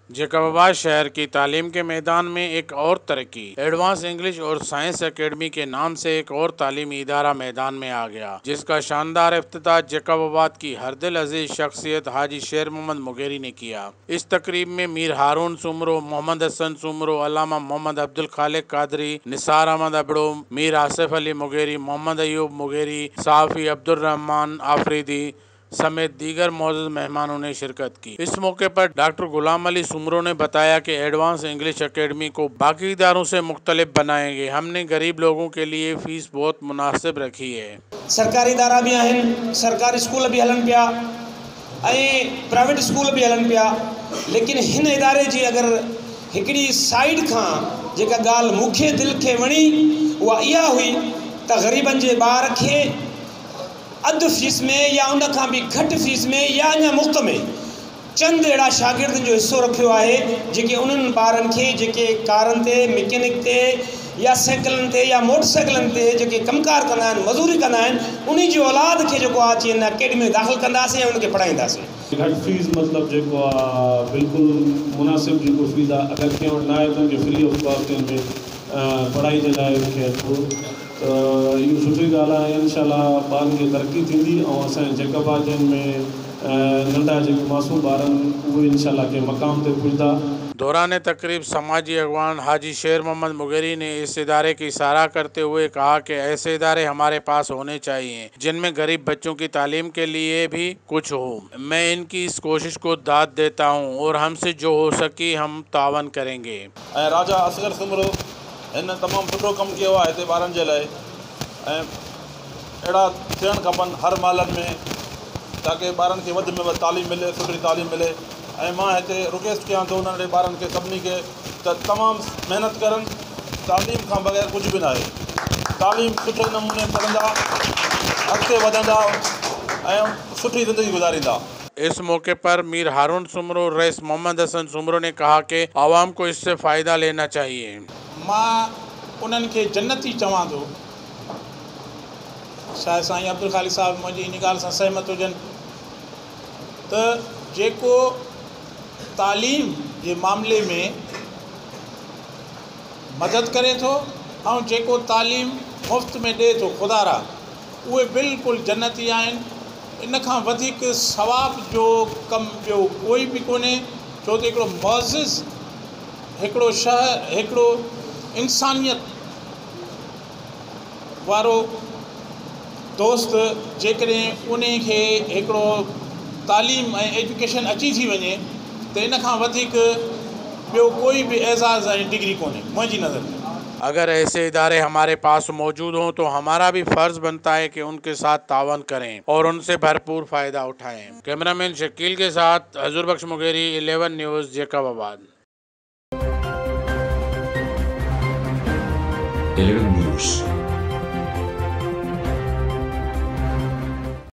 जैकबाबाद शहर की तालीम के मैदान में एक और तरक्की। एडवांस इंग्लिश और साइंस एकेडमी के नाम से एक और तालीमी इदारा मैदान में आ गया, जिसका शानदार इफ्तिताह जैकबाबाद की हरदिल अजीज शख्सियत हाजी शेर मोहम्मद मुगेरी ने किया। इस तकरीब में मीर हारून सुमरो, मोहम्मद हसन सुमरो, अल्लामा मोहम्मद अब्दुल खालिक कादरी, निसार अहमद अबड़ो, मीर आसिफ अली मुगेरी, मोहम्मद अयूब मुगेरी, साफ़ी अब्दुल रहमान आफरीदी समेत दीगर मौजूद मेहमानों ने शिरकत की। इस मौके पर डॉक्टर गुलाम अली सुमरो ने बताया कि एडवांस इंग्लिश एकेडमी को बाकी इदारों से मुख्तलिफ बनाएंगे। हमने गरीब लोगों के लिए फीस बहुत मुनासिब रखी है। सरकारी इदारा भी आहिनि, सरकारी स्कूल भी हलन पिया, प्राइवेट स्कूल भी हलन पिया, लेकिन हिन इदारे जी अगर हिकड़ी साइड खां जेका ॻाल्हि मूंखे दिल के वणी उहा इहा हुई त ग़रीबन जे ॿार खे अधु फीस में या उन खां भी घटि फीस में या अञा मुफ़्त में चंद अहिड़ा शागिर्दनि जो हिस्सो रखियो आहे जेके उन्हनि ॿारनि खे जेके कारनि ते, मैकेनिक ते या साइकिलनि ते या मोटरसाइकिलनि ते जेके कमकार कंदा आहिनि, मज़ूरी कंदा आहिनि, उन्ही जी औलाद खे जेको आहे अची हिन अकेडमी में दाख़िल कंदासीं ऐं उनखे पढ़ाईंदासीं। घटि फीस मतिलबु जेको आहे बिल्कुलु मुनासिबु जेको फीस आहे, अगरि कंहिं वटि न आहे त उनखे फ्री ऑफ कॉस्ट में पढ़ाई जे लाइ उनखे अचो त इहो सुठी ॻाल्हि आहे। इंशाअल्लाह ॿारनि खे तरक़ी थींदी ऐं असांजे जैकबाबाद में नंढा जेके मासूम ॿार आहिनि उहे इंशाअल्लाह के मक़ाम ते पुॼंदा। दौरान तकरीब समाजी अगवान हाजी शेर मोहम्मद मुगेरी ने इस इदारे की सराहना करते हुए कहा कि ऐसे इदारे हमारे पास होने चाहिए जिनमें गरीब बच्चों की तालीम के लिए भी कुछ हो। मैं इनकी इस कोशिश को दाद देता हूँ और हमसे जो हो सके हम तावन करेंगे। राजा असगर सुमरो इन तमामु सुठो कमु कयो आहे हिते ॿारनि जे लाइ, ऐं अहिड़ा थियणु खपनि हर महलनि में ताकी ॿारनि खे वधि में वधि तालीम मिले, सुठी तालीम मिले। ऐं मां हिते रिक्वेस्ट कयां थो उन्हनि ॿारनि खे सभिनी खे त तमामु महिनत करनि। तालीम खां बग़ैर कुझु बि न आहे। तालीम सुठे नमूने पढ़ंदा, अॻिते वधंदा ऐं सुठी ज़िंदगी गुज़ारींदा। इस मौके पर मीर हारून सुमरो, रईस मोहम्मद हसन सुमरो ने कहा कि आवाम को इससे फ़ायदा लेना चाहिए। मां उन्हनि खे जन्नती चवां थो, शायदि साईं अब्दुल खालिक साहब मुंहिंजी इन ॻाल्हि सां सहमत हुजनि त जेको तालीम जे मामले में मदद करे थो ऐं जेको तालीम मुफ़्त में ॾिए थो खुदारा, उहे बिल्कुलु जन्नती आहिनि। इन खां वधीक सवाब जो कमु ॿियो कोई बि कोन्हे, छो त हिकिड़ो मुअज़्ज़िज़, हिकिड़ो शहर, हिकिड़ो इंसानियत वारो दोस्त जेकॾहिं उन खे हिकिड़ो तालीम ऐं एजुकेशन अची थी वञे त इन खां वधीक ॿियो कोई भी एज़ाज़ ऐं डिग्री कोन्हे मुंहिंजी नज़र में। अगर ऐसे इदारे हमारे पास मौजूद हों तो हमारा भी फ़र्ज़ बनता है कि उनके साथ तावन करें और उनसे भरपूर फ़ायदा उठाएं। कैमरामैन शकील के साथ हजूर बख्श मुगेरी, 11 न्यूज़, जैकबाबाद। 11 News